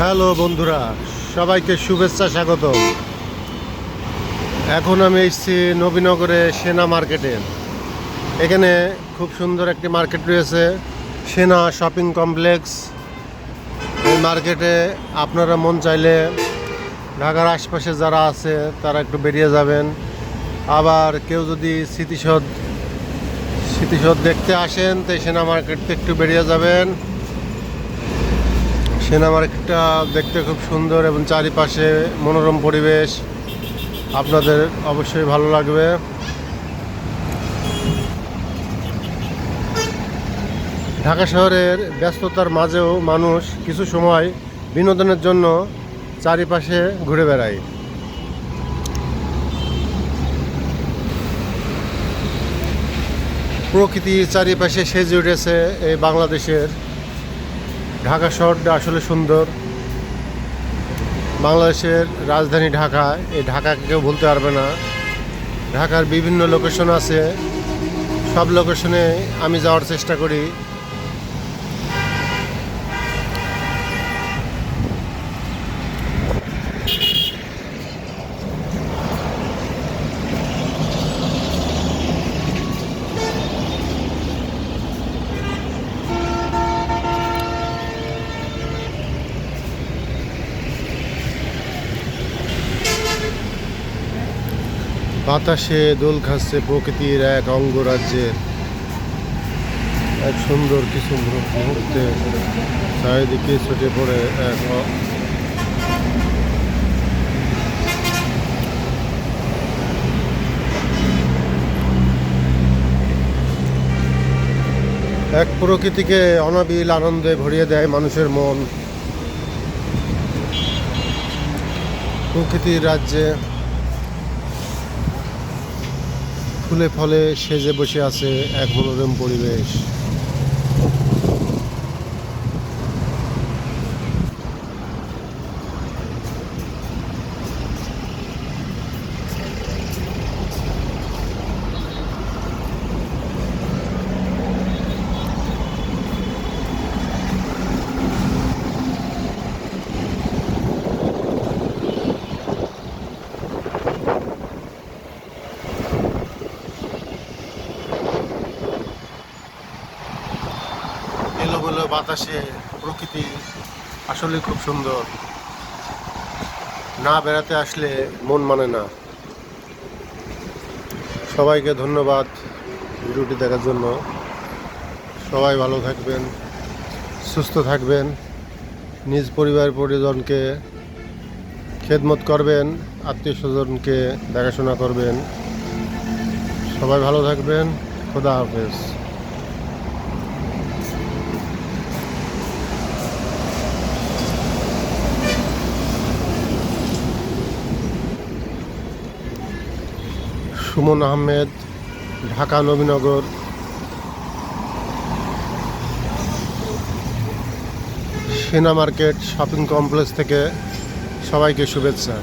Hello বন্ধুরা, সবাইকে শুভেচ্ছা স্বাগত। এখন আমি এসেছি নবীনগরে সেনা মার্কেটে। এখানে খুব সুন্দর একটি মার্কেট রয়েছে, সেনা শপিং কমপ্লেক্স। এই মার্কেটে আপনারা মন চাইলে ঢাকার আশপাশে যারা আছে তারা একটু বেরিয়ে যাবেন। আবার কেউ যদি স্মৃতিসৌধ দেখতে আসেন তো সেনা মার্কেটে একটু বেরিয়ে যাবেন। সেনা মার্কেটটা দেখতে খুব সুন্দর এবং চারিপাশে মনোরম পরিবেশ, আপনাদের অবশ্যই ভালো লাগবে। ঢাকা শহরের ব্যস্ততার মাঝেও মানুষ কিছু সময় বিনোদনের জন্য চারিপাশে ঘুরে বেড়ায়। প্রকৃতির চারিপাশে সেজে উঠেছে এই বাংলাদেশের ঢাকা শহরটা। আসলে সুন্দর। বাংলাদেশের রাজধানী ঢাকা, এই ঢাকাকে কেউ ভুলতে পারবে না। ঢাকার বিভিন্ন লোকেশন আছে, সব লোকেশনে আমি যাওয়ার চেষ্টা করি। বাতাসে দোল খাচ্ছে প্রকৃতির এক অঙ্গরাজ্যের এক সুন্দর কিছু মুহূর্তে চারিদিকে ছুটে পড়ে এক প্রকৃতিকে অনাবিল আনন্দে ভরিয়ে দেয় মানুষের মন। প্রকৃতির রাজ্যে ফুলে ফলে সেজে বসে আছে এক মনোরম পরিবেশ। এলোমেলো বাতাসে প্রকৃতি আসলে খুব সুন্দর। না বেড়াতে আসলে মন মানে না। সবাইকে ধন্যবাদ ভিডিওটি দেখার জন্য। সবাই ভালো থাকবেন, সুস্থ থাকবেন, নিজ পরিবার পরিজনকে খেদমত করবেন, আত্মীয় স্বজনকে দেখাশোনা করবেন। সবাই ভালো থাকবেন। খোদা হাফেজ। সুমন আহমেদ, ঢাকা নবীনগর সেনা মার্কেট শপিং কমপ্লেক্স থেকে সবাইকে শুভেচ্ছা।